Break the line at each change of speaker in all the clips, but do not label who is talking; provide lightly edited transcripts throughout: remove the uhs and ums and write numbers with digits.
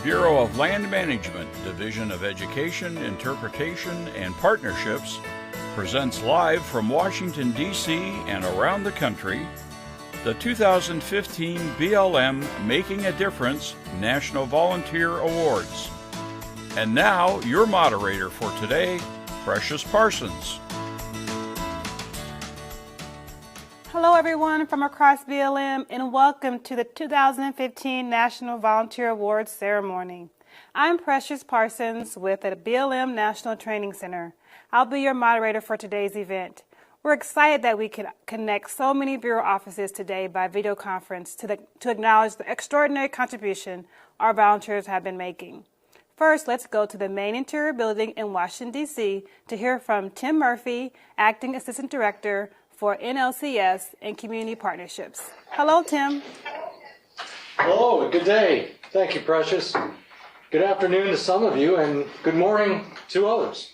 Bureau of Land Management, Division of Education, Interpretation, and Partnerships presents live from Washington, D.C. and around the country the 2015 BLM Making a Difference National Volunteer Awards. And now, your moderator for today, Precious Parsons.
Hello everyone from across BLM and welcome to the 2015 National Volunteer Awards ceremony. I'm Precious Parsons with the BLM National Training Center. I'll be your moderator for today's event. We're excited that we can connect so many Bureau offices today by video conference to acknowledge the extraordinary contribution our volunteers have been making. First, let's go to the main interior building in Washington, D.C. to hear from Tim Murphy, Acting Assistant Director for NLCS and Community Partnerships. Hello, Tim.
Hello, and good day. Thank you, Precious. Good afternoon to some of you, and good morning to others.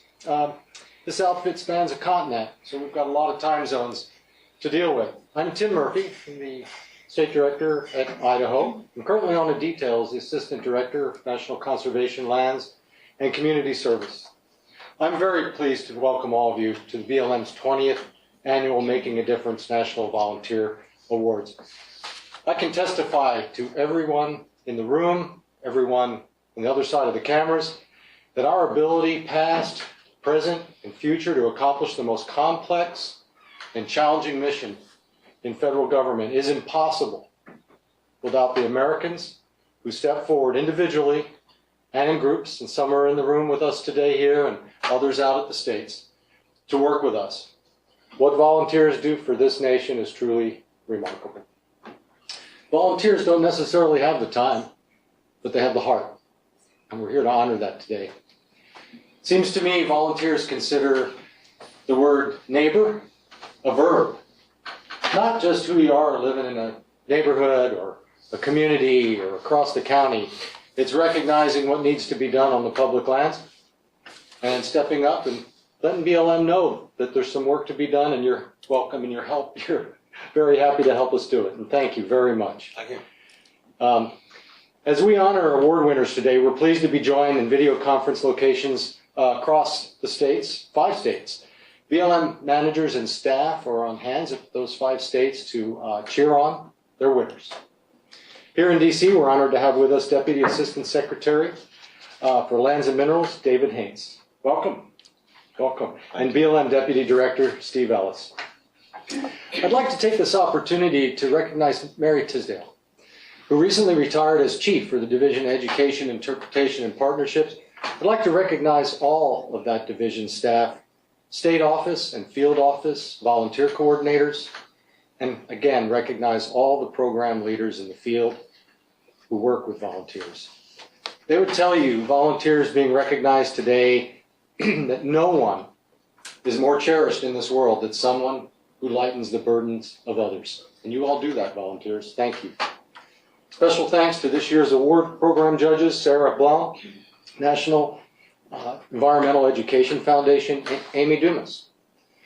This outfit spans a continent, so we've got a lot of time zones to deal with. I'm Tim Murphy, I'm the State Director at Idaho. I'm currently on the detail as the Assistant Director of National Conservation Lands and Community Service. I'm very pleased to welcome all of you to the BLM's 20th Annual Making a Difference National Volunteer Awards. I can testify to everyone in the room, everyone on the other side of the cameras, that our ability, past, present, and future, to accomplish the most complex and challenging mission in federal government is impossible without the Americans who step forward individually and in groups, and some are in the room with us today here and others out at the States, to work with us. What volunteers do for this nation is truly remarkable. Volunteers don't necessarily have the time, but they have the heart, and we're here to honor that today. It seems to me volunteers consider the word neighbor a verb, not just who you are living in a neighborhood or a community or across the county. It's recognizing what needs to be done on the public lands and stepping up and letting BLM know that there's some work to be done, and you're welcome and your help. You're very happy to help us do it, and thank you very much.
Thank you.
As we honor award winners today, we're pleased to be joined in video conference locations across the states, 5 states. BLM managers and staff are on hands at those 5 states to cheer on their winners. Here in D.C., we're honored to have with us Deputy Assistant Secretary for Lands and Minerals, David Haines. Welcome. Welcome. And BLM Deputy Director, Steve Ellis. I'd like to take this opportunity to recognize Mary Tisdale, who recently retired as Chief for the Division of Education, Interpretation, and Partnerships. I'd like to recognize all of that division staff, state office and field office, volunteer coordinators, and again, recognize all the program leaders in the field who work with volunteers. They would tell you, volunteers being recognized today, that no one is more cherished in this world than someone who lightens the burdens of others. And you all do that, volunteers. Thank you. Special thanks to this year's award program judges, Sarah Blanc, National Environmental Education Foundation, Amy Dumas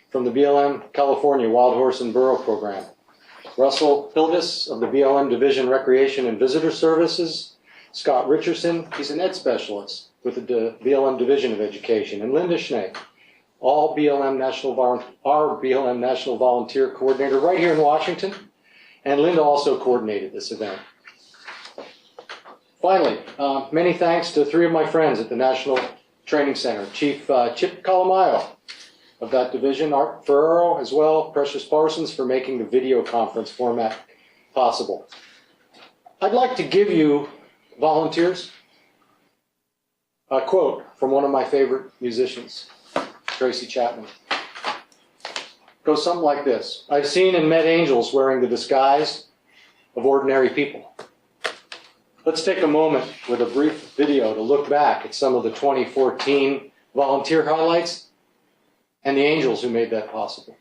from the BLM California Wild Horse and Burro Program, Russell Hilvis of the BLM Division Recreation and Visitor Services, Scott Richardson, he's an ed specialist with the BLM Division of Education, and Linda Schnee, our BLM National Volunteer Coordinator right here in Washington, and Linda also coordinated this event. Finally, many thanks to 3 of my friends at the National Training Center, Chief Chip Calamayo of that division, Art Ferrero as well, Precious Parsons for making the video conference format possible. I'd like to give you, volunteers, a quote from one of my favorite musicians, Tracy Chapman. It goes something like this: I've seen and met angels wearing the disguise of ordinary people. Let's take a moment with a brief video to look back at some of the 2014 volunteer highlights and the angels who made that possible.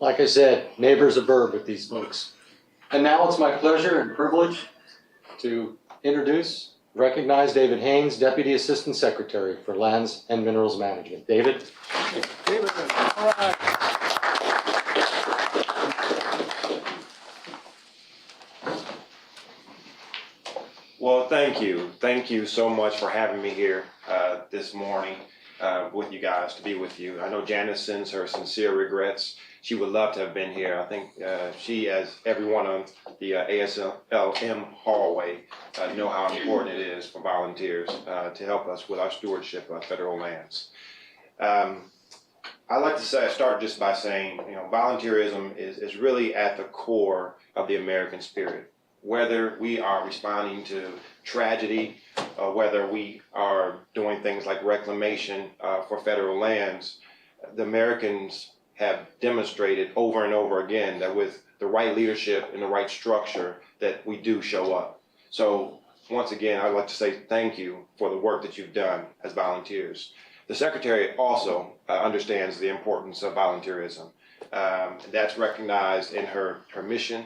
Like I said, neighbor's a verb with these folks. And now it's my pleasure and privilege to introduce, recognize David Haines, Deputy Assistant Secretary for Lands and Minerals Management. David?
David, all right. Well, thank you. Thank you so much for having me here this morning with you guys, to be with you. I know Janice sends her sincere regrets. She would love to have been here. I think she, as everyone on the ASLM hallway, know how important it is for volunteers to help us with our stewardship of federal lands. I like to start just by saying, volunteerism is really at the core of the American spirit. Whether we are responding to tragedy, whether we are doing things like reclamation for federal lands, the Americans have demonstrated over and over again that with the right leadership and the right structure that we do show up. So once again, I'd like to say thank you for the work that you've done as volunteers. The Secretary also understands the importance of volunteerism. That's recognized in her mission,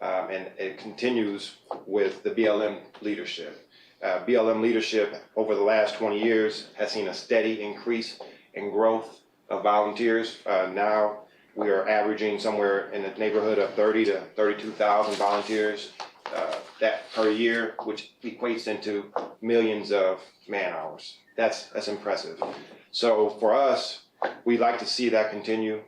and it continues with the BLM leadership. BLM leadership over the last 20 years has seen a steady increase in growth of volunteers. Now we are averaging somewhere in the neighborhood of 30 to 32,000 volunteers that per year, which equates into millions of man hours. That's impressive. So for us, we'd like to see that continue.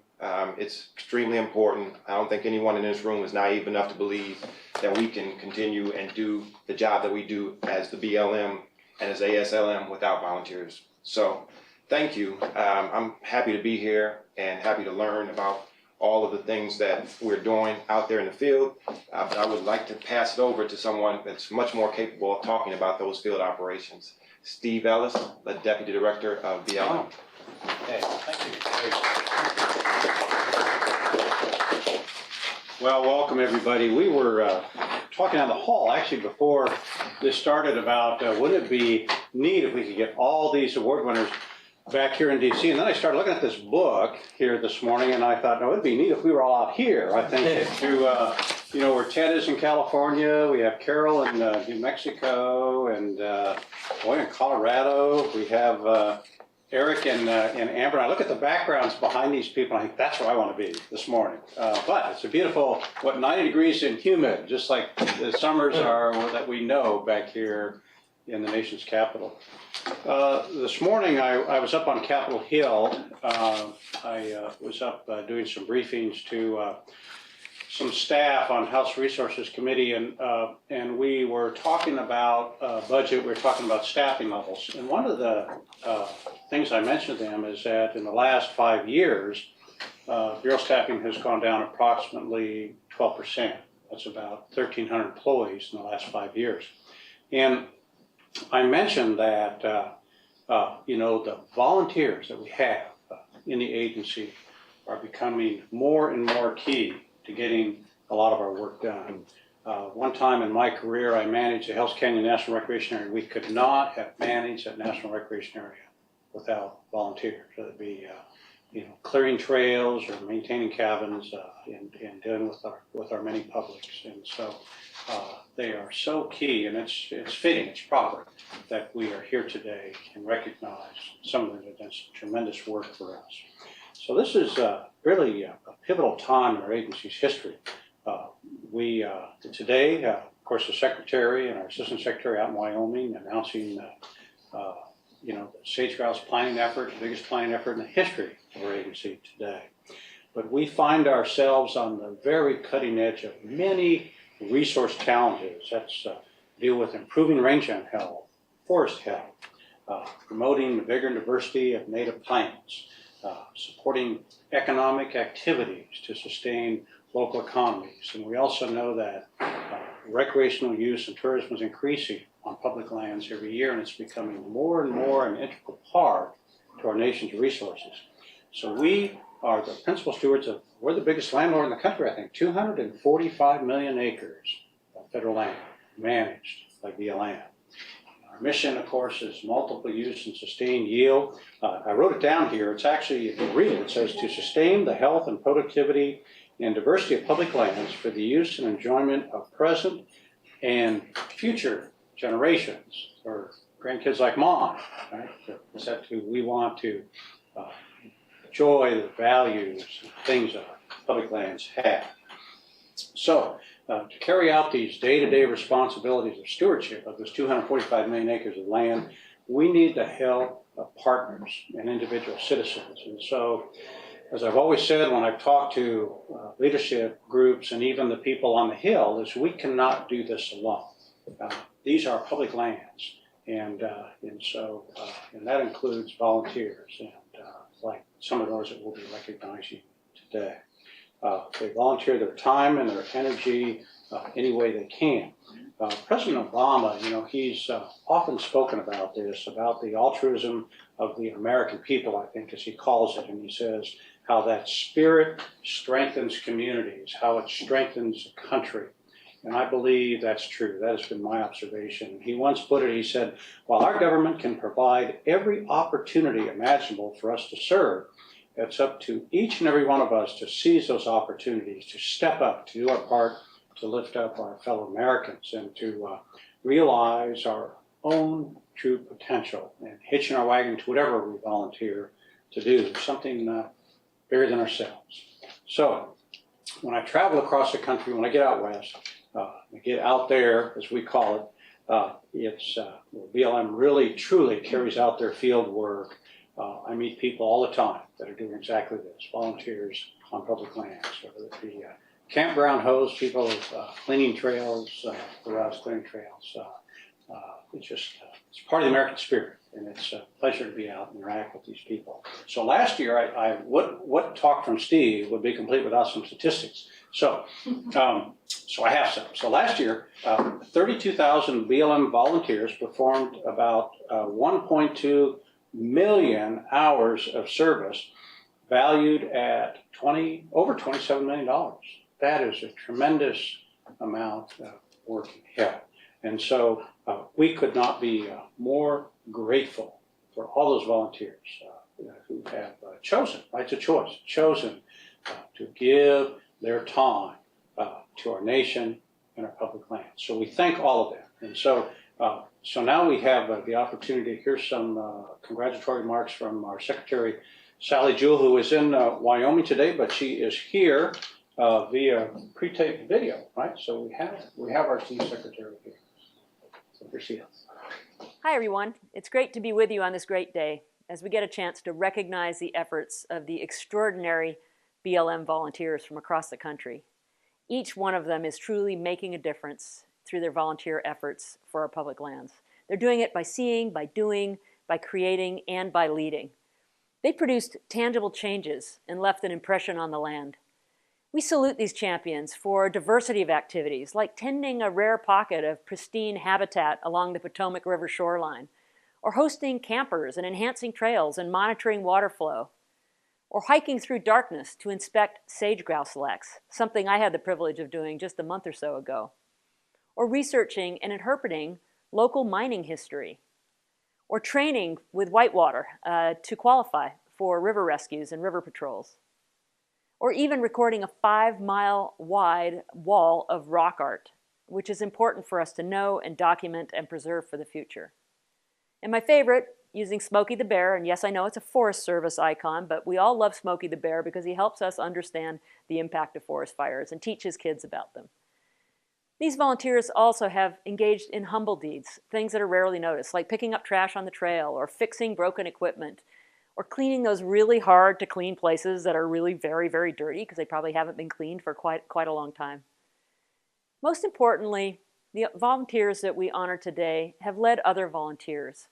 It's extremely important. I don't think anyone in this room is naive enough to believe that we can continue and do the job that we do as the BLM and as ASLM without volunteers. So thank you. I'm happy to be here and happy to learn about all of the things that we're doing out there in the field. But I would like to pass it over to someone that's much more capable of talking about those field operations. Steve Ellis, the Deputy Director of BLM.
Okay, thank you. Well, welcome everybody. We were talking down the hall actually before this started about wouldn't it be neat if we could get all these award winners back here in DC, and then I started looking at this book here this morning, and I thought, no, it'd be neat if we were all out here. I think to where Ted is in California, we have Carol in New Mexico, and in Colorado, we have Eric and Amber. And I look at the backgrounds behind these people, and I think that's where I want to be this morning. But it's a beautiful, 90 degrees and humid, just like the summers are that we know back here in the nation's capital. This morning I was up on Capitol Hill. I was up doing some briefings to some staff on House Resources Committee, and we were talking about budget. We were talking about staffing levels, and one of the things I mentioned to them is that in the last 5 years, Bureau staffing has gone down approximately 12%. That's about 1,300 employees in the last 5 years, and I mentioned that, the volunteers that we have in the agency are becoming more and more key to getting a lot of our work done. One time in my career, I managed the Hells Canyon National Recreation Area. We could not have managed that National Recreation Area without volunteers, whether it be, clearing trails or maintaining cabins and dealing with our many publics. And so they are so key, and it's fitting, it's proper that we are here today and recognize some of them that does tremendous work for us. So this is really a pivotal time in our agency's history. Today, of course, the Secretary and our Assistant Secretary out in Wyoming announcing the sage grouse planning effort, the biggest planning effort in the history of our agency today. But we find ourselves on the very cutting edge of many resource challenges. That's deal with improving rangeland health, forest health, promoting the vigor and diversity of native plants, supporting economic activities to sustain local economies. And we also know that recreational use and tourism is increasing on public lands every year, and it's becoming more and more an integral part to our nation's resources. So we are the principal stewards of, we're the biggest landlord in the country, I think, 245 million acres of federal land managed by BLM. Our mission, of course, is multiple use and sustained yield. I wrote it down here. It's actually, if you read it, it says to sustain the health and productivity and diversity of public lands for the use and enjoyment of present and future generations, or grandkids like mom, right? Is that we want to enjoy the values and things that public lands have. So, to carry out these day-to-day responsibilities of stewardship of this 245 million acres of land, we need the help of partners and individual citizens. And so, as I've always said when I've talked to leadership groups and even the people on the Hill, is we cannot do this alone. These are public lands, and that includes volunteers, and like some of those that we'll be recognizing today. They volunteer their time and their energy any way they can. President Obama, he's often spoken about this, about the altruism of the American people, I think, as he calls it, and he says how that spirit strengthens communities, how it strengthens a country. And I believe that's true. That has been my observation. He once put it, he said, while our government can provide every opportunity imaginable for us to serve, it's up to each and every one of us to seize those opportunities, to step up, to do our part, to lift up our fellow Americans, and to realize our own true potential and hitching our wagon to whatever we volunteer to do, something bigger than ourselves. So when I travel across the country, when I get out west, I get out there, as we call it, BLM really truly carries out their field work. I meet people all the time that are doing exactly this, volunteers on public lands, whether it be campground hosts, people cleaning trails, for us clearing trails. It's part of the American spirit, and it's a pleasure to be out and interact with these people. So last year, what talk from Steve would be complete without some statistics. So I have some. So last year, 32,000 BLM volunteers performed about 1.2 million hours of service, valued at over $27 million. That is a tremendous amount of work and help. And so we could not be more grateful for all those volunteers who have chosen, right? It's a choice, chosen to give their time to our nation and our public lands. So we thank all of them. And so now we have the opportunity to hear some congratulatory remarks from our Secretary, Sally Jewell, who is in Wyoming today, but she is here via pre-taped video, right? So we have our Senior Secretary here. So here she is.
Hi, everyone. It's great to be with you on this great day as we get a chance to recognize the efforts of the extraordinary BLM volunteers from across the country. Each one of them is truly making a difference through their volunteer efforts for our public lands. They're doing it by seeing, by doing, by creating, and by leading. They produced tangible changes and left an impression on the land. We salute these champions for a diversity of activities, like tending a rare pocket of pristine habitat along the Potomac River shoreline, or hosting campers and enhancing trails and monitoring water flow, or hiking through darkness to inspect sage-grouse leks, something I had the privilege of doing just a month or so ago, or researching and interpreting local mining history, or training with whitewater to qualify for river rescues and river patrols, or even recording a 5-mile wide wall of rock art, which is important for us to know and document and preserve for the future. And my favorite, using Smokey the Bear, and yes, I know it's a Forest Service icon, but we all love Smokey the Bear because he helps us understand the impact of forest fires and teaches kids about them. These volunteers also have engaged in humble deeds, things that are rarely noticed, like picking up trash on the trail or fixing broken equipment, or cleaning those really hard to clean places that are really very, very dirty because they probably haven't been cleaned for quite a long time. Most importantly, the volunteers that we honor today have led other volunteers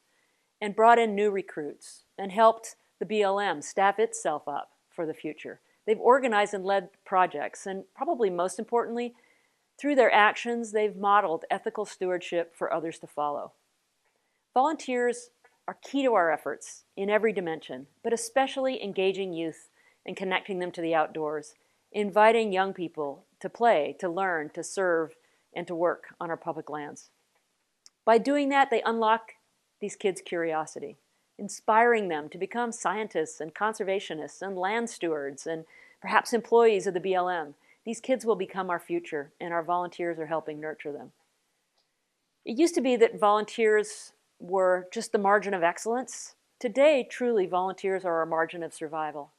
and brought in new recruits and helped the BLM staff itself up for the future. They've organized and led projects, and probably most importantly, through their actions, they've modeled ethical stewardship for others to follow. Volunteers are key to our efforts in every dimension, but especially engaging youth and connecting them to the outdoors, inviting young people to play, to learn, to serve, and to work on our public lands. By doing that, they unlock these kids' curiosity, inspiring them to become scientists and conservationists and land stewards and perhaps employees of the BLM. These kids will become our future, and our volunteers are helping nurture them. It used to be that volunteers were just the margin of excellence. Today, truly, volunteers are our margin of survival.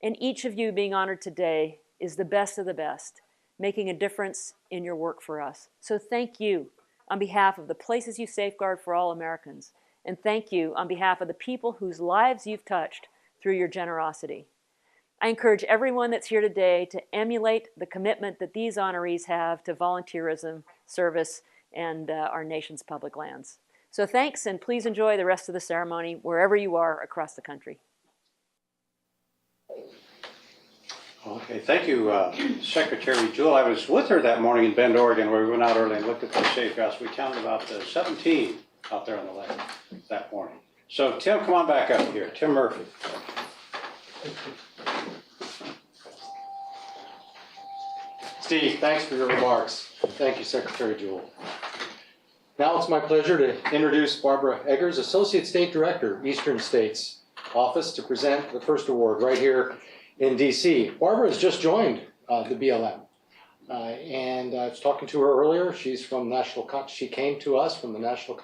And each of you being honored today is the best of the best, making a difference in your work for us. So thank you on behalf of the places you safeguard for all Americans, and thank you on behalf of the people whose lives you've touched through your generosity. I encourage everyone that's here today to emulate the commitment that these honorees have to volunteerism, service, and our nation's public lands. So thanks, and please enjoy the rest of the ceremony wherever you are across the country.
Okay, thank you, Secretary Jewell. I was with her that morning in Bend, Oregon, where we went out early and looked at the safe house. We counted about 17 out there on the lake that morning. So Tim, come on back up here. Tim Murphy.
Steve, thanks for your remarks. Thank you, Secretary Jewell. Now it's my pleasure to introduce Barbara Eggers, Associate State Director, Eastern States Office, to present the first award right here in DC. Barbara has just joined the BLM. And I was talking to her earlier. She's from she came to us from the National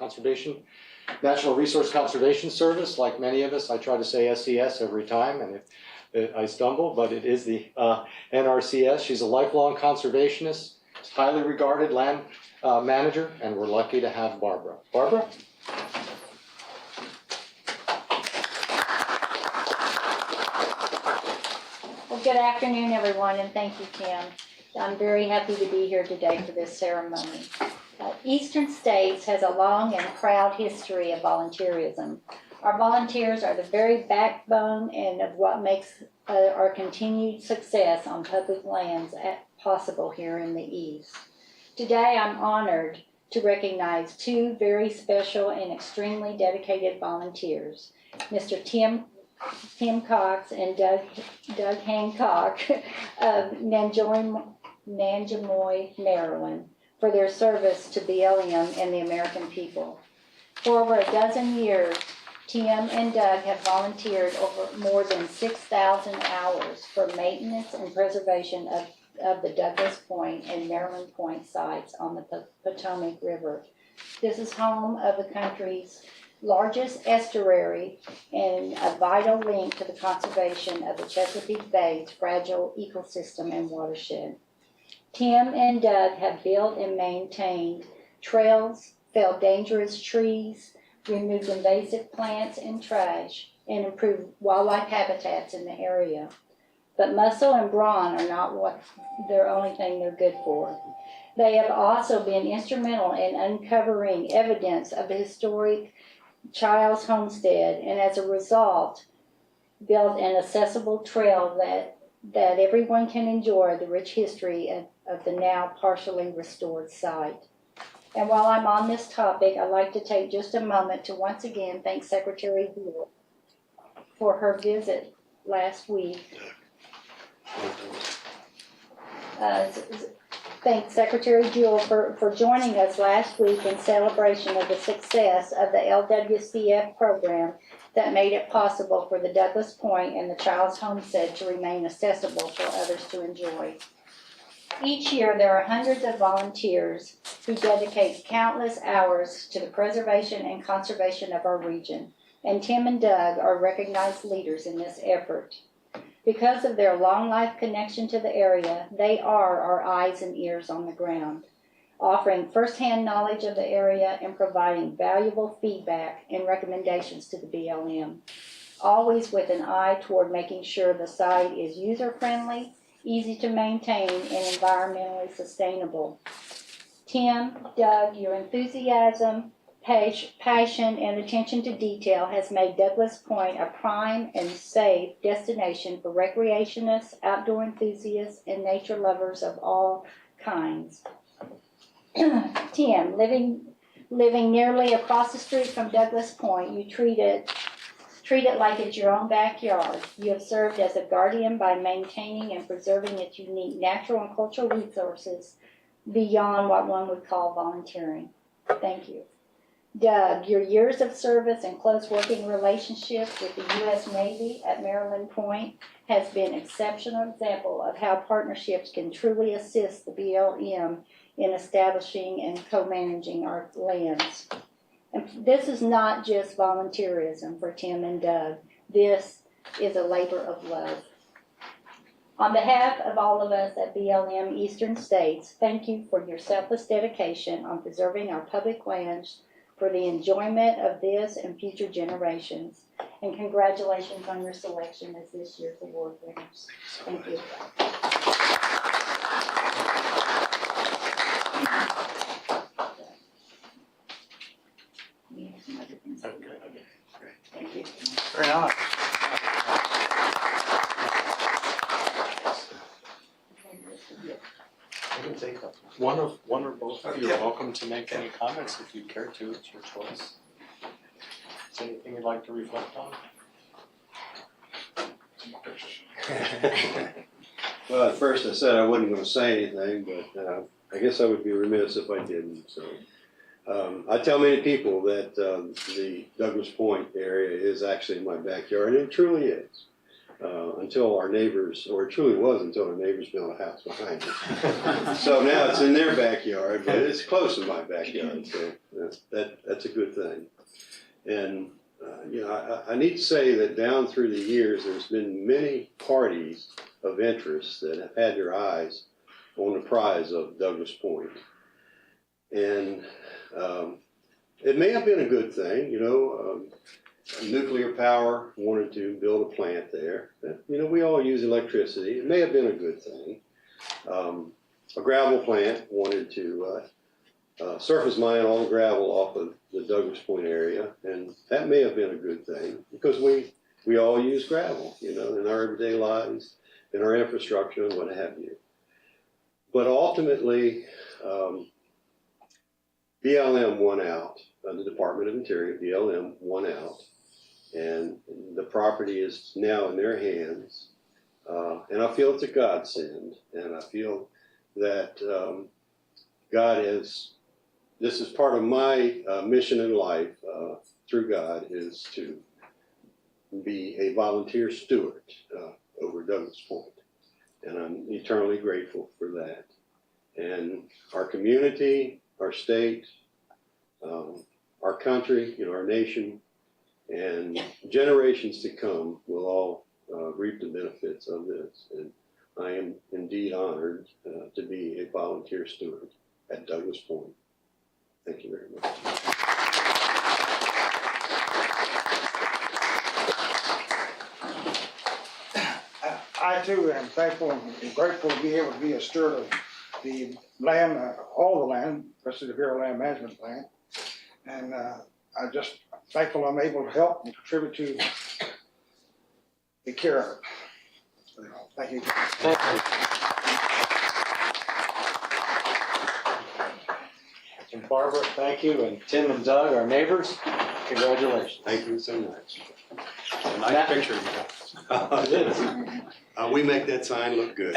Resource Conservation Service. Like many of us, I try to say SES every time, and I stumble, but it is the NRCS. She's a lifelong conservationist, highly regarded land manager, and we're lucky to have Barbara. Barbara?
Well, good afternoon, everyone, and thank you, Tim. I'm very happy to be here today for this ceremony. Eastern States has a long and proud history of volunteerism. Our volunteers are the very backbone and of what makes our continued success on public lands possible here in the East. Today, I'm honored to recognize two very special and extremely dedicated volunteers, Mr. Tim Cox and Doug Hancock of Nanjamoy, Maryland, for their service to BLM and the American people. For over a dozen years, Tim and Doug have volunteered over more than 6,000 hours for maintenance and preservation of the Douglas Point and Maryland Point sites on the Potomac River. This is home of the country's largest estuary and a vital link to the conservation of the Chesapeake Bay's fragile ecosystem and watershed. Tim and Doug have built and maintained trails, felled dangerous trees, removed invasive plants and trash, and improved wildlife habitats in the area. But muscle and brawn are not the only thing they're good for. They have also been instrumental in uncovering evidence of the historic Child's Homestead, and as a result, built an accessible trail that everyone can enjoy the rich history of the now partially restored site. And while I'm on this topic, I'd like to take just a moment to once again thank Secretary Jewell for her visit last week. Thank Secretary Jewell for joining us last week in celebration of the success of the LWCF program that made it possible for the Douglas Point and the Child's Homestead to remain accessible for others to enjoy. Each year, there are hundreds of volunteers who dedicate countless hours to the preservation and conservation of our region, and Tim and Doug are recognized leaders in this effort. Because of their long life connection to the area, they are our eyes and ears on the ground, offering firsthand knowledge of the area and providing valuable feedback and recommendations to the BLM, always with an eye toward making sure the site is user-friendly, easy to maintain, and environmentally sustainable. Tim, Doug, your enthusiasm, passion, and attention to detail has made Douglas Point a prime and safe destination for recreationists, outdoor enthusiasts, and nature lovers of all kinds. Tim, living nearly across the street from Douglas Point, you treat it like it's your own backyard. You have served as a guardian by maintaining and preserving its unique natural and cultural resources beyond what one would call volunteering. Thank you. Doug, your years of service and close working relationship with the U.S. Navy at Maryland Point has been an exceptional example of how partnerships can truly assist the BLM in establishing and co-managing our lands. And this is not just volunteerism for Tim and Doug. This is a labor of love. On behalf of all of us at BLM Eastern States, thank you for your selfless dedication on preserving our public lands for the enjoyment of this and future generations. And congratulations on your selection as this year's award winners. Thank you. Thank you.
Very nice.
One or both of you are welcome to make any comments if you care to. It's your choice. Is there anything you'd like to reflect on?
Well, at first I said I wasn't going to say anything, but I guess I would be remiss if I didn't. So I tell many people that the Douglas Point area is actually my backyard, and it truly is. Until our neighbors, or it truly was until our neighbors built a house behind it. So now it's in their backyard, but it's close to my backyard, so that's a good thing. And I need to say that down through the years, there's been many parties of interest that have had their eyes on the prize of Douglas Point. And it may have been a good thing, nuclear power wanted to build a plant there. We all use electricity. It may have been a good thing. A gravel plant wanted to surface mine all the gravel off of the Douglas Point area, and that may have been a good thing because we all use gravel, in our everyday lives, in our infrastructure, and what have you. But ultimately, BLM won out. The Department of Interior, BLM, won out. And the property is now in their hands. And I feel it's a godsend. And I feel that this is part of my mission in life through God, is to be a volunteer steward over Douglas Point. And I'm eternally grateful for that. And our community, our state, our country, our nation, and generations to come will all reap the benefits of this. And I am indeed honored to be a volunteer steward at Douglas Point. Thank you very much.
I too am thankful and grateful to be able to be a steward of the land, all the land, especially the Bureau of Land Management Plan. And I'm just thankful I'm able to help and contribute to the care of it. So, thank you.
Thank you. And Barbara, thank you. And Tim and Doug, our neighbors, congratulations.
Thank you so much.
A nice picture you got. It is.
We make that sign look good.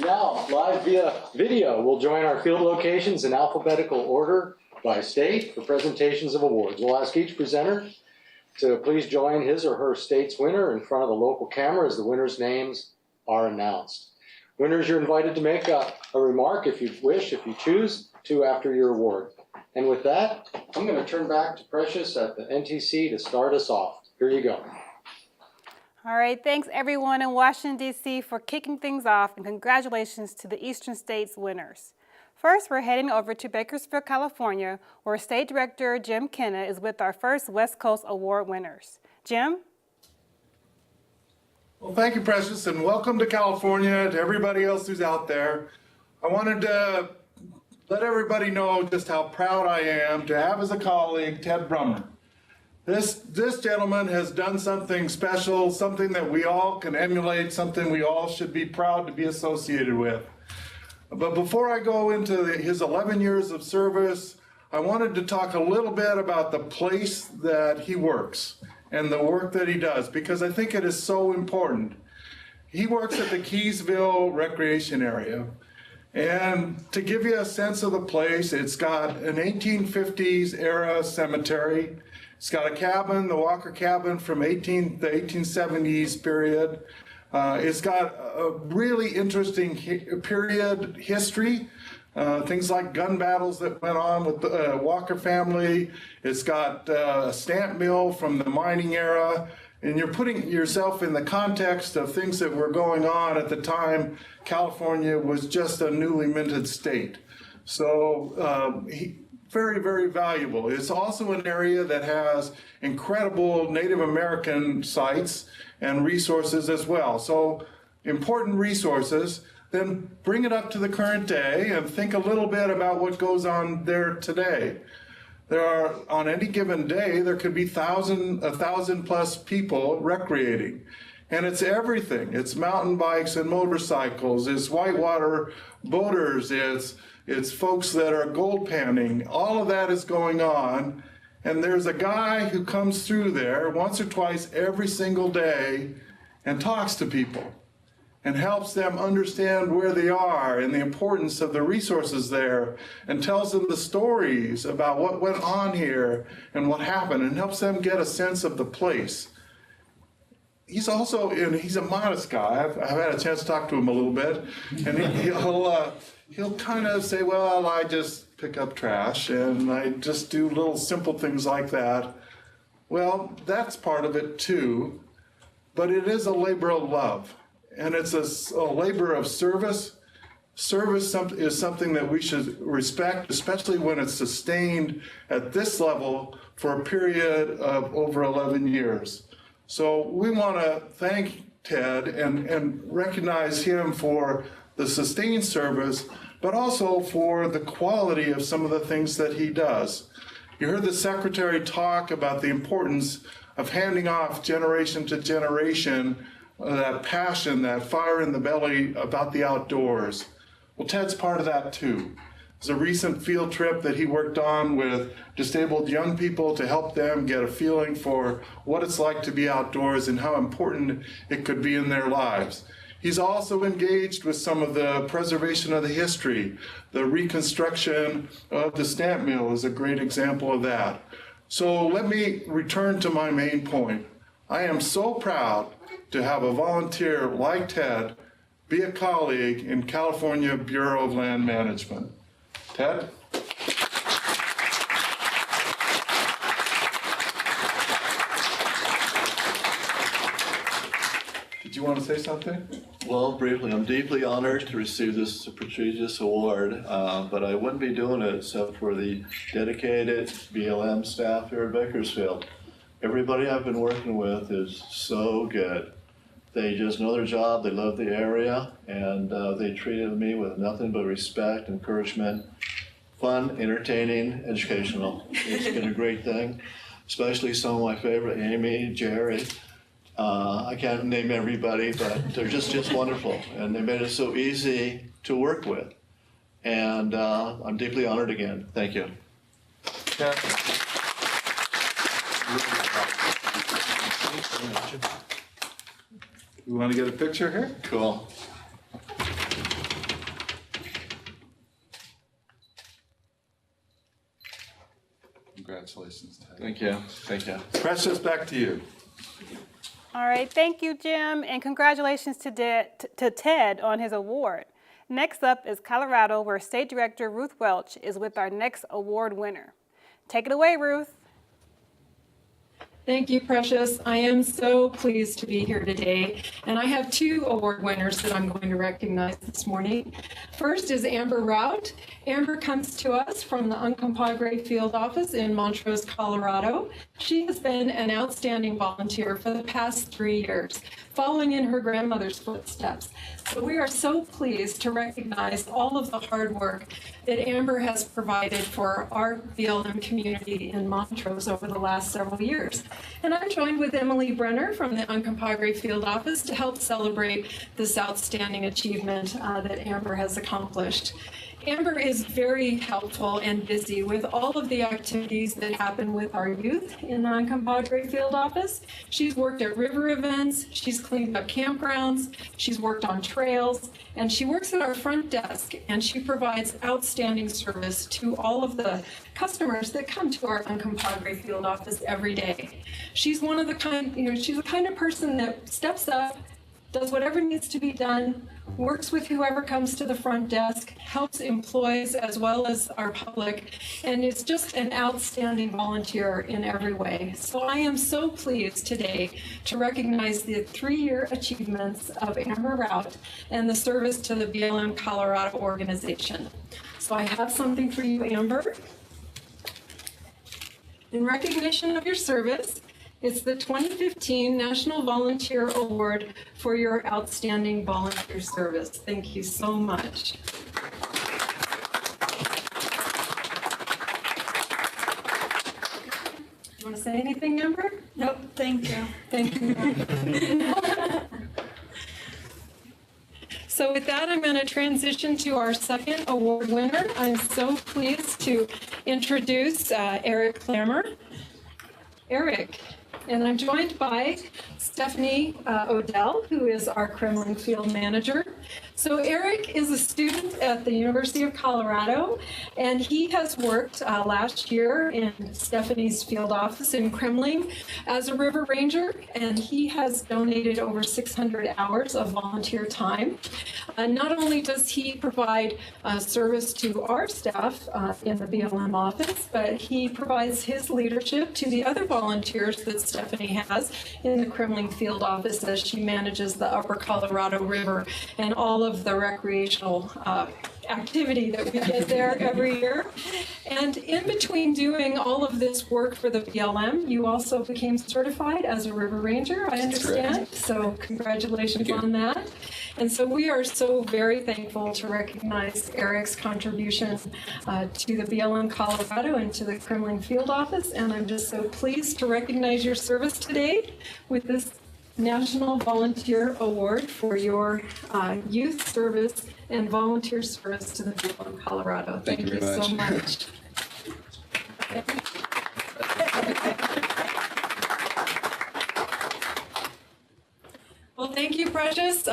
Now, live via video, we'll join our field locations in alphabetical order by state for presentations of awards. We'll ask each presenter to please join his or her state's winner in front of the local camera as the winner's names are announced. Winners, you're invited to make a remark if you wish, if you choose to, after your award. And with that, I'm going to turn back to Precious at the NTC to start us off. Here you go.
All right, thanks everyone in Washington, D.C. for kicking things off, and congratulations to the Eastern States winners. First, we're heading over to Bakersfield, California, where State Director Jim Kenna is with our first West Coast Award winners. Jim?
Well, thank you, Precious, and welcome to California, to everybody else who's out there. I wanted to let everybody know just how proud I am to have as a colleague Ted Brummer. This gentleman has done something special, something that we all can emulate, something we all should be proud to be associated with. But before I go into his 11 years of service, I wanted to talk a little bit about the place that he works and the work that he does, because I think it is so important. He works at the Keysville Recreation Area. And to give you a sense of the place, it's got an 1850s era cemetery. It's got a cabin, the Walker cabin from the 1870s period. It's got a really interesting period history. Things like gun battles that went on with the Walker family. It's got a stamp mill from the mining era. And you're putting yourself in the context of things that were going on at the time California was just a newly minted state. So very, very valuable. It's also an area that has incredible Native American sites and resources as well. So important resources. Then bring it up to the current day and think a little bit about what goes on there today. There are, on any given day, there could be 1,000 plus people recreating. And it's everything. It's mountain bikes and motorcycles, it's whitewater boaters, it's folks that are gold panning. All of that is going on. And there's a guy who comes through there once or twice every single day and talks to people and helps them understand where they are and the importance of the resources there, and tells them the stories about what went on here and what happened, and helps them get a sense of the place. He's also, and he's a modest guy. I've had a chance to talk to him a little bit, and he'll kind of say, well, I just pick up trash and I just do little simple things like that. Well, that's part of it too, but it is a labor of love. And it's a labor of service. Service is something that we should respect, especially when it's sustained at this level for a period of over 11 years. So we want to thank Ted and recognize him for the sustained service, but also for the quality of some of the things that he does. You heard the secretary talk about the importance of handing off generation to generation that passion, that fire in the belly about the outdoors. Well, Ted's part of that too. There's a recent field trip that he worked on with disabled young people to help them get a feeling for what it's like to be outdoors and how important it could be in their lives. He's also engaged with some of the preservation of the history. The reconstruction of the stamp mill is a great example of that. So let me return to my main point. I am so proud to have a volunteer like Ted be a colleague in California Bureau of Land Management. Ted? Did you want to say something?
Well, briefly, I'm deeply honored to receive this prestigious award, but I wouldn't be doing it except for the dedicated BLM staff here at Bakersfield. Everybody I've been working with is so good. They just know their job, they love the area, and they treated me with nothing but respect, encouragement, fun, entertaining, educational. It's been a great thing, especially some of my favorite, Amy, Jerry. I can't name everybody, but they're just wonderful, and they made it so easy to work with. And I'm deeply honored again. Thank you.
Yeah. You want to get a picture here?
Cool.
Congratulations, Ted.
Thank you. Thank you.
Precious, back to you.
All right, thank you, Jim, and congratulations to Ted on his award. Next up is Colorado, where State Director Ruth Welch is with our next award winner. Take it away, Ruth.
Thank you, Precious. I am so pleased to be here today, and I have two award winners that I'm going to recognize this morning. First is Amber Rout. Amber comes to us from the Uncompahgre Field Office in Montrose, Colorado. She has been an outstanding volunteer for the past 3 years, following in her grandmother's footsteps. So we are so pleased to recognize all of the hard work that Amber has provided for our BLM community in Montrose over the last several years. And I'm joined with Emily Brenner from the Uncompahgre Field Office to help celebrate this outstanding achievement that Amber has accomplished. Amber is very helpful and busy with all of the activities that happen with our youth in the Uncompahgre field office. She's worked at river events, she's cleaned up campgrounds, she's worked on trails, and she works at our front desk, and she provides outstanding service to all of the customers that come to our Uncompahgre field office every day. She's one of the kind, she's the kind of person that steps up, does whatever needs to be done, works with whoever comes to the front desk, helps employees as well as our public, and is just an outstanding volunteer in every way. So I am so pleased today to recognize the 3-year achievements of Amber Rout and the service to the BLM Colorado organization. So I have something for you, Amber. In recognition of your service, it's the 2015 National Volunteer Award for your outstanding volunteer service. Thank you so much. You want to say anything, Amber?
Nope, thank you.
Thank you. So with that, I'm going to transition to our second award winner. I'm so pleased to introduce Eric Clammer. Eric. And I'm joined by Stephanie Odell, who is our Kremlin Field Manager. So Eric is a student at the University of Colorado, and he has worked last year in Stephanie's field office in Kremlin as a river ranger, and he has donated over 600 hours of volunteer time. Not only does he provide service to our staff in the BLM office, but he provides his leadership to the other volunteers that Stephanie has in the Kremlin field office as she manages the Upper Colorado River and all of the recreational activity that we get there every year. And in between doing all of this work for the BLM, you also became certified as a river ranger, I understand. So congratulations on that. And so we are so very thankful to recognize Eric's contribution to the BLM Colorado and to the Kremlin field office. And I'm just so pleased to recognize your service today with this National Volunteer Award for your youth service and volunteer service to the people of Colorado. Thank you so much. Well, thank you, Precious.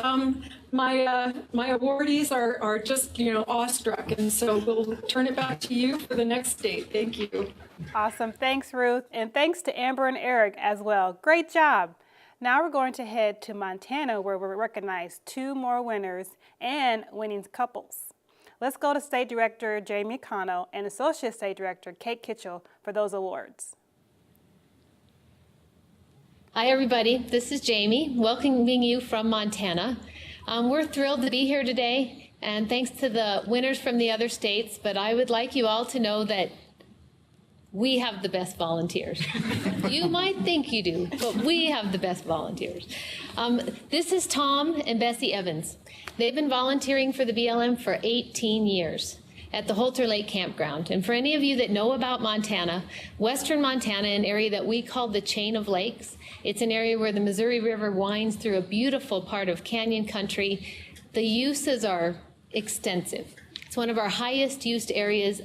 My awardees are just, awestruck, and so we'll turn it back to you for the next date. Thank you.
Awesome. Thanks, Ruth. And thanks to Amber and Eric as well. Great job. Now we're going to head to Montana, where we'll recognize 2 more winners and winning couples. Let's go to State Director Jamie Cano and Associate State Director Kate Kitchell for those awards.
Hi everybody, this is Jamie, welcoming you from Montana. We're thrilled to be here today, and thanks to the winners from the other states, but I would like you all to know that we have the best volunteers. You might think you do, but we have the best volunteers. This is Tom and Bessie Evans. They've been volunteering for the BLM for 18 years at the Holter Lake Campground. And for any of you that know about Montana, western Montana, an area that we call the Chain of Lakes, it's an area where the Missouri River winds through a beautiful part of canyon country. The uses are extensive. It's one of our highest use areas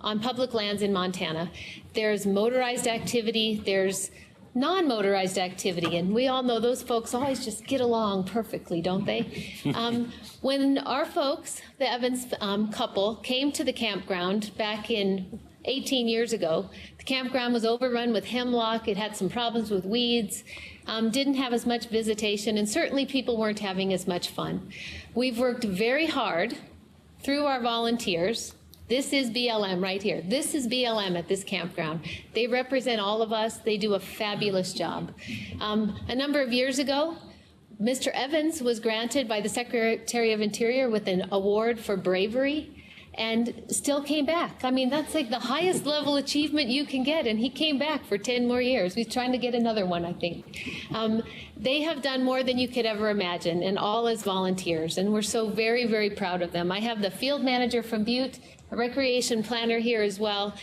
on public lands in Montana. There's motorized activity, there's non-motorized activity, and we all know those folks always just get along perfectly, don't they? When our folks, the Evans couple, came to the campground back in 18 years ago, the campground was overrun with hemlock, it had some problems with weeds, didn't have as much visitation, and certainly people weren't having as much fun. We've worked very hard through our volunteers. This is BLM right here. This is BLM at this campground. They represent all of us. They do a fabulous job. A number of years ago, Mr. Evans was granted by the Secretary of Interior with an award for bravery and still came back. I mean, that's like the highest level achievement you can get, and he came back for 10 more years. He's trying to get another one, I think. They have done more than you could ever imagine, and all as volunteers, and we're so very, very proud of them. I have the field manager from Butte, a recreation planner here as well.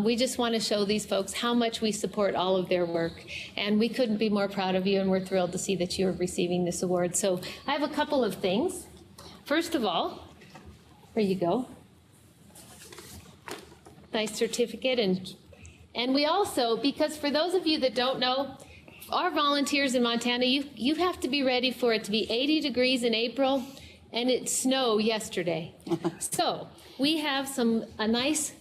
We just want to show these folks how much we support all of their work, and we couldn't be more proud of you, and we're thrilled to see that you're receiving this award. So I have a couple of things. First of all, There you go. Nice certificate. And we also, because for those of you that don't know, our volunteers in Montana, you have to be ready for it to be 80 degrees in April, and it snowed yesterday. So we have a nice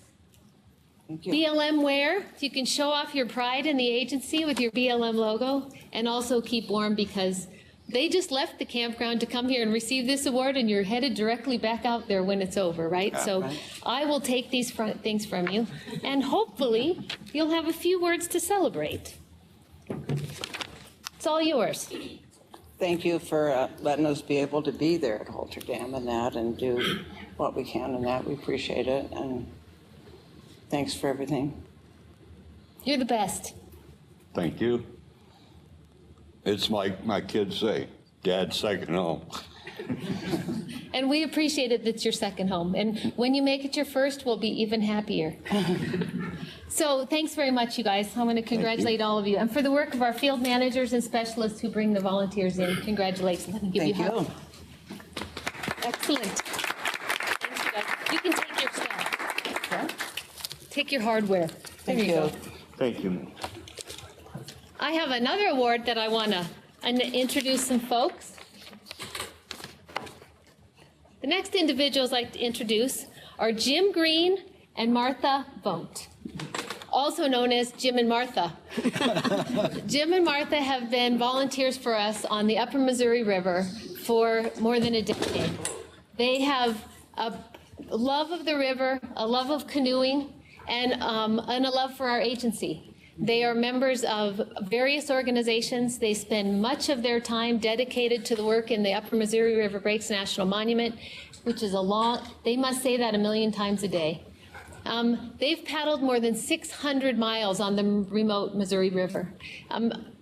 BLM wear. You can show off your pride in the agency with your BLM logo, and also keep warm because they just left the campground to come here and receive this award, and you're headed directly back out there when it's over, right? So I will take these things from you, and hopefully you'll have a few words to celebrate. It's all yours.
Thank you for letting us be able to be there at Halter Dam and that, and do what we can in that. We appreciate it, and thanks for everything.
You're the best.
Thank you. It's like my kids say, Dad's second home.
And we appreciate it that's your second home. And when you make it your first, we'll be even happier. So thanks very much, you guys. I want to congratulate all of you. And for the work of our field managers and specialists who bring the volunteers in, congratulations. Let me give you a hug. Excellent. Thanks, you guys. You can take your stuff. Yeah? Take your hardware.
Thank you.
Thank you.
I have another award that I want to introduce some folks. The next individuals I'd like to introduce are Jim Green and Martha Vogt, also known as Jim and Martha. Jim and Martha have been volunteers for us on the Upper Missouri River for more than a decade. They have a love of the river, a love of canoeing, and a love for our agency. They are members of various organizations. They spend much of their time dedicated to the work in the Upper Missouri River Breaks National Monument, which is they must say that 1,000,000 times a day. They've paddled more than 600 miles on the remote Missouri River.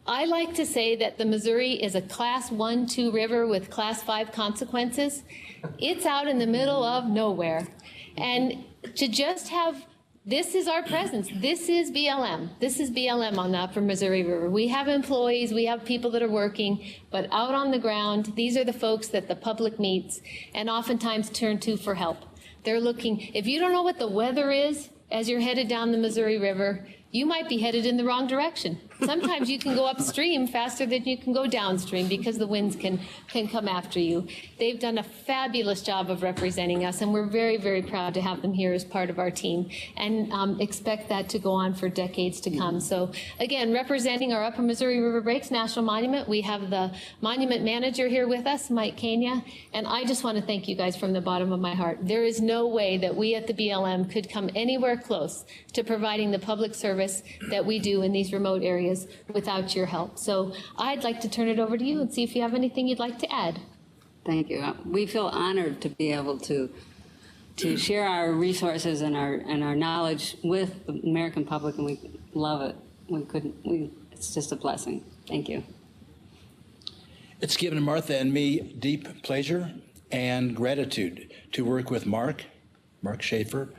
I like to say that the Missouri is a class 1-2 river with class 5 consequences. It's out in the middle of nowhere. And to just have this is our presence. This is BLM. This is BLM on the Upper Missouri River. We have employees, we have people that are working, but out on the ground, these are the folks that the public meets and oftentimes turn to for help. They're looking, if you don't know what the weather is as you're headed down the Missouri River, you might be headed in the wrong direction. Sometimes you can go upstream faster than you can go downstream because the winds can come after you. They've done a fabulous job of representing us, and we're very, very proud to have them here as part of our team, and expect that to go on for decades to come. So again, representing our Upper Missouri River Breaks National Monument, we have the monument manager here with us, Mike Kenya, and I just want to thank you guys from the bottom of my heart. There is no way that we at the BLM could come anywhere close to providing the public service that we do in these remote areas without your help. So I'd like to turn it over to you and see if you have anything you'd like to add.
Thank you. We feel honored to be able to share our resources and our knowledge with the American public, and we love it. It's just a blessing. Thank you.
It's given Martha and me deep pleasure and gratitude to work with Mark Schaefer,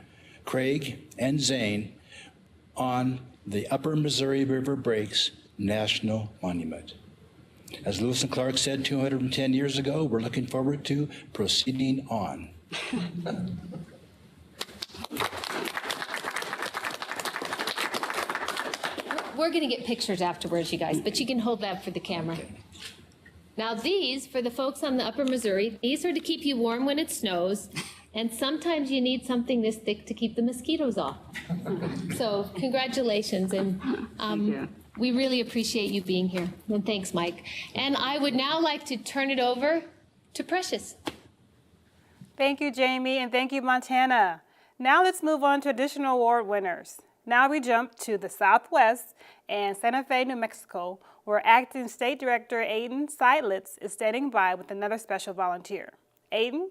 Craig, and Zane on the Upper Missouri River Breaks National Monument. As Lewis and Clark said 210 years ago, we're looking forward to proceeding on.
We're going to get pictures afterwards, you guys, but you can hold that for the camera. Now these, for the folks on the Upper Missouri, these are to keep you warm when it snows, and sometimes you need something this thick to keep the mosquitoes off. So congratulations, and we really appreciate you being here. And thanks, Mike. And I would now like to turn it over to Precious.
Thank you, Jamie, and thank you, Montana. Now let's move on to additional award winners. Now we jump to the Southwest and Santa Fe, New Mexico, where Acting State Director Aiden Seidlitz is standing by with another special volunteer. Aiden?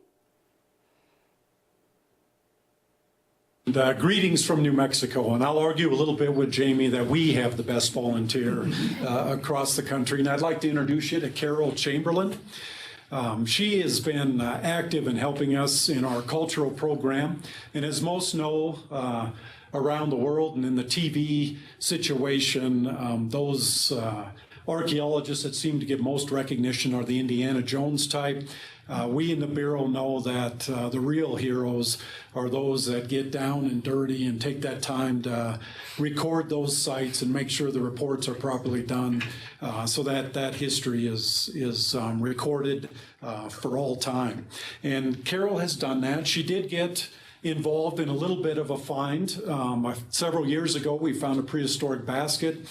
Greetings from New Mexico, and I'll argue a little bit with Jamie that we have the best volunteer across the country, and I'd like to introduce you to Carol Chamberlain. She has been active in helping us in our cultural program, and as most know, around the world and in the TV situation, those archaeologists that seem to get most recognition are the Indiana Jones type. We in the Bureau know that the real heroes are those that get down and dirty and take that time to record those sites and make sure the reports are properly done so that that history is recorded for all time. And Carol has done that. She did get involved in a little bit of a find. Several years ago, we found a prehistoric basket.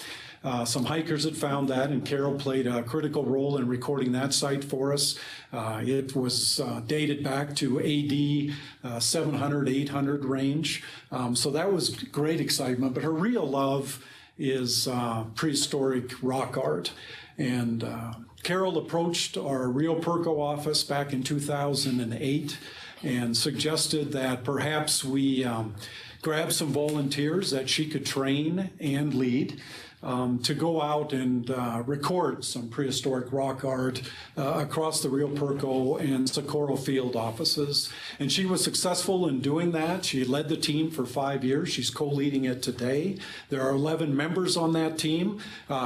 Some hikers had found that, and Carol played a critical role in recording that site for us. It was dated back to AD 700, 800 range. So that was great excitement. But her real love is prehistoric rock art. And Carol approached our Rio Perco office back in 2008 and suggested that perhaps we grab some volunteers that she could train and lead to go out and record some prehistoric rock art across the Rio Perco and Socorro field offices. And she was successful in doing that. She led the team for 5 years. She's co-leading it today. There are 11 members on that team.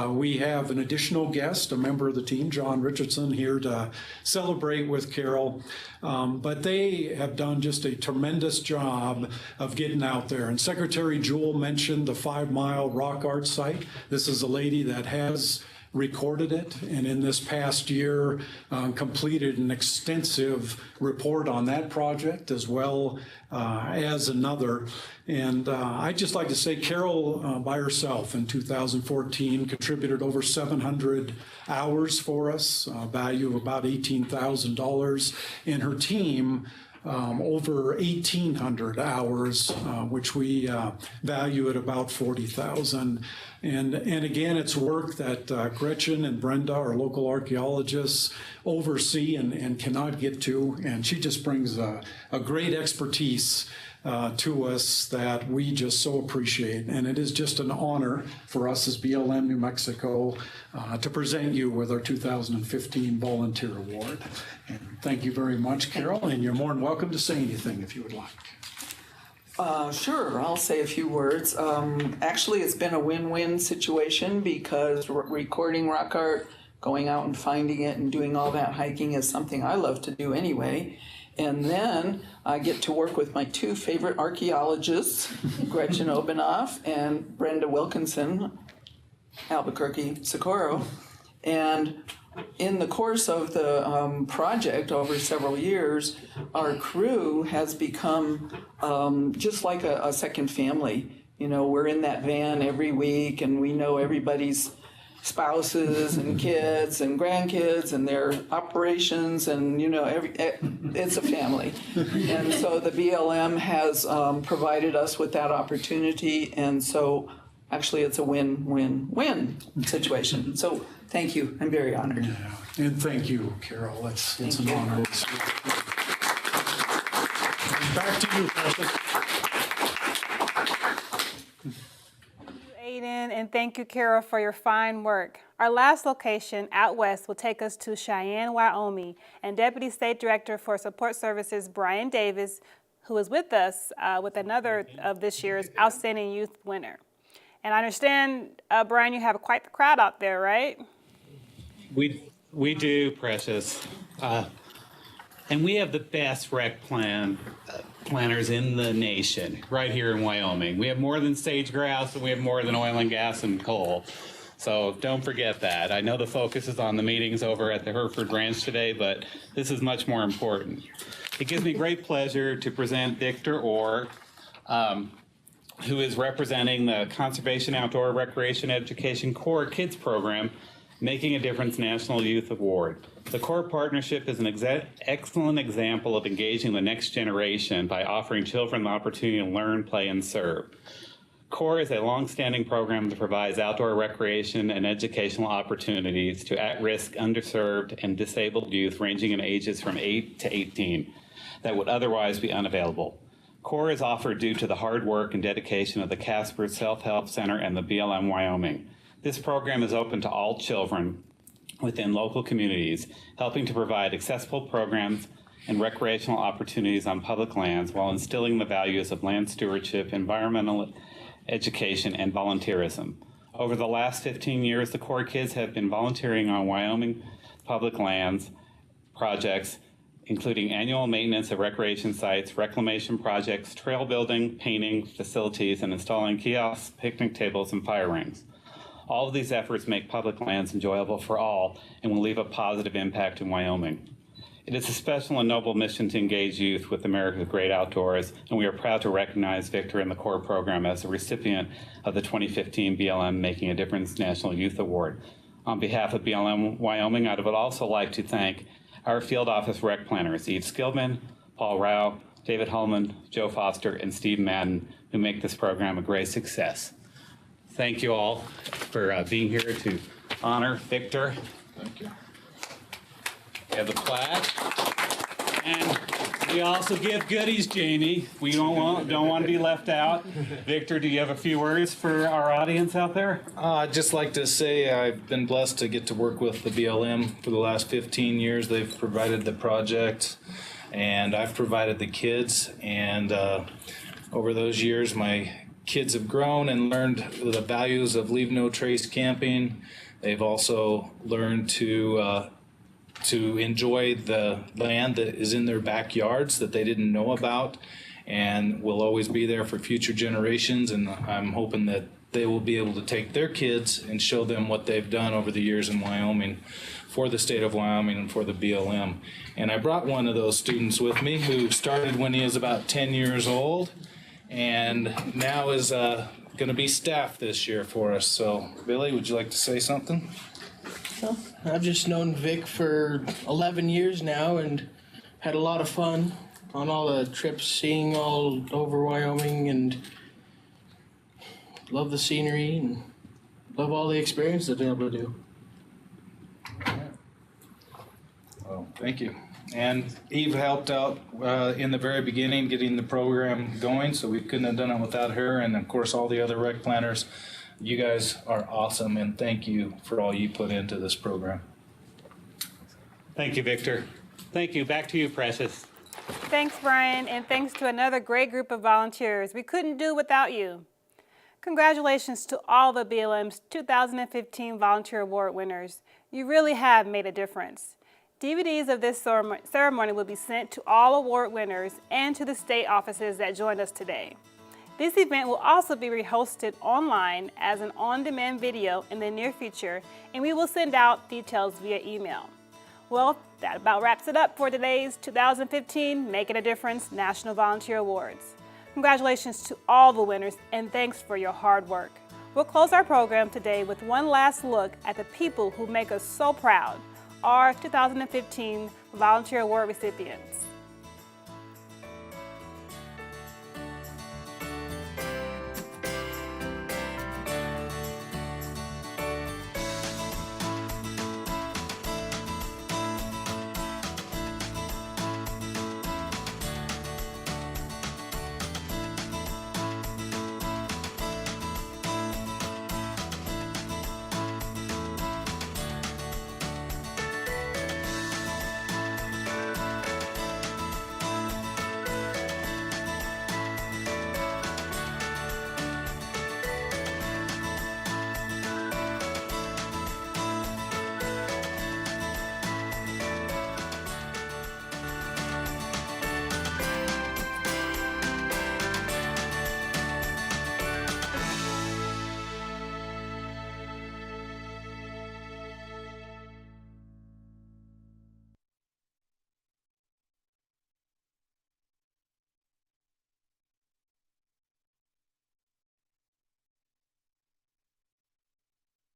We have an additional guest, a member of the team, John Richardson, here to celebrate with Carol. But they have done just a tremendous job of getting out there. And Secretary Jewell mentioned the 5 Mile rock art site. This is a lady that has recorded it, and in this past year completed an extensive report on that project as well as another. And I'd just like to say Carol by herself in 2014 contributed over 700 hours for us, value of about $18,000, and her team over 1,800 hours, which we value at about $40,000. And again, it's work that Gretchen and Brenda, our local archaeologists, oversee and cannot get to. And she just brings a great expertise to us that we just so appreciate. And it is just an honor for us as BLM New Mexico to present you with our 2015 Volunteer Award. And thank you very much, Carol, and you're more than welcome to say anything if you would like.
Sure, I'll say a few words. Actually, it's been a win-win situation because recording rock art, going out and finding it and doing all that hiking is something I love to do anyway. And then I get to work with my 2 favorite archaeologists, Gretchen Obenoff and Brenda Wilkinson, Albuquerque, Socorro. And in the course of the project over several years, our crew has become just like a second family. You know, we're in that van every week and we know everybody's spouses and kids and grandkids and their operations, and you know, it's a family. And so the BLM has provided us with that opportunity, and so actually it's a win-win-win situation. So thank you, I'm very honored.
Yeah. And thank you, Carol, it's an honor. Back to you, Patrick.
Aiden, and thank you, Carol, for your fine work. Our last location, out west, will take us to Cheyenne, Wyoming, and Deputy State Director for Support Services, Brian Davis, who is with us with another of this year's Outstanding Youth winner. And I understand, Brian, you have quite the crowd out there, right?
We do, Precious. And we have the best rec planners in the nation, right here in Wyoming. We have more than sage grouse, and we have more than oil and gas and coal. So don't forget that. I know the focus is on the meetings over at the Hereford Ranch today, but this is much more important. It gives me great pleasure to present Victor Orr, who is representing the Conservation Outdoor Recreation Education Corps Kids Program, Making a Difference National Youth Award. The Corps partnership is an excellent example of engaging the next generation by offering children the opportunity to learn, play, and serve. Corps is a long-standing program that provides outdoor recreation and educational opportunities to at-risk, underserved, and disabled youth ranging in ages from 8 to 18 that would otherwise be unavailable. Corps is offered due to the hard work and dedication of the Casper Self-Help Center and the BLM Wyoming. This program is open to all children within local communities, helping to provide accessible programs and recreational opportunities on public lands while instilling the values of land stewardship, environmental education, and volunteerism. Over the last 15 years, the Corps kids have been volunteering on Wyoming public lands projects including annual maintenance of recreation sites, reclamation projects, trail building, painting, facilities, and installing kiosks, picnic tables, and fire rings. All of these efforts make public lands enjoyable for all and will leave a positive impact in Wyoming. It is a special and noble mission to engage youth with America's great outdoors, and we are proud to recognize Victor in the core program as a recipient of the 2015 BLM Making a Difference National Youth Award. On behalf of BLM Wyoming, I would also like to thank our field office rec planners, Eve Skillman, Paul Rao, David Holman, Joe Foster, and Steve Madden, who make this program a great success. Thank you all for being here to honor Victor.
Thank you.
We have the plaque. And we also give goodies, Jamie. We don't want to be left out. Victor, do you have a few words for our audience out there?
I'd just like to say I've been blessed to get to work with the BLM for the last 15 years. They've provided the project, and I've provided the kids. And over those years, my kids have grown and learned the values of leave no trace camping. They've also learned to enjoy the land that is in their backyards that they didn't know about, and will always be there for future generations. And I'm hoping that they will be able to take their kids and show them what they've done over the years in Wyoming for the state of Wyoming and for the BLM. And I brought one of those students with me who started when he was about 10 years old and now is going to be staff this year for us. So, Billy, would you like to say something?
Well, I've just known Vic for 11 years now and had a lot of fun on all the trips, seeing all over Wyoming, and love the scenery and love all the experience I've been able to do.
Well, thank you. And Eve helped out in the very beginning getting the program going, so we couldn't have done it without her, and of course all the other rec planners. You guys are awesome, and thank you for all you put into this program.
Thank you, Victor. Thank you. Back to you, Precious.
Thanks, Brian, and thanks to another great group of volunteers. We couldn't do without you. Congratulations to all the BLM's 2015 Volunteer Award winners. You really have made a difference. DVDs of this ceremony will be sent to all award winners and to the state offices that joined us today. This event will also be rehosted online as an on-demand video in the near future, and we will send out details via email. Well, that about wraps it up for today's 2015 Making a Difference National Volunteer Awards. Congratulations to all the winners, and thanks for your hard work. We'll close our program today with one last look at the people who make us so proud, our 2015 Volunteer Award recipients.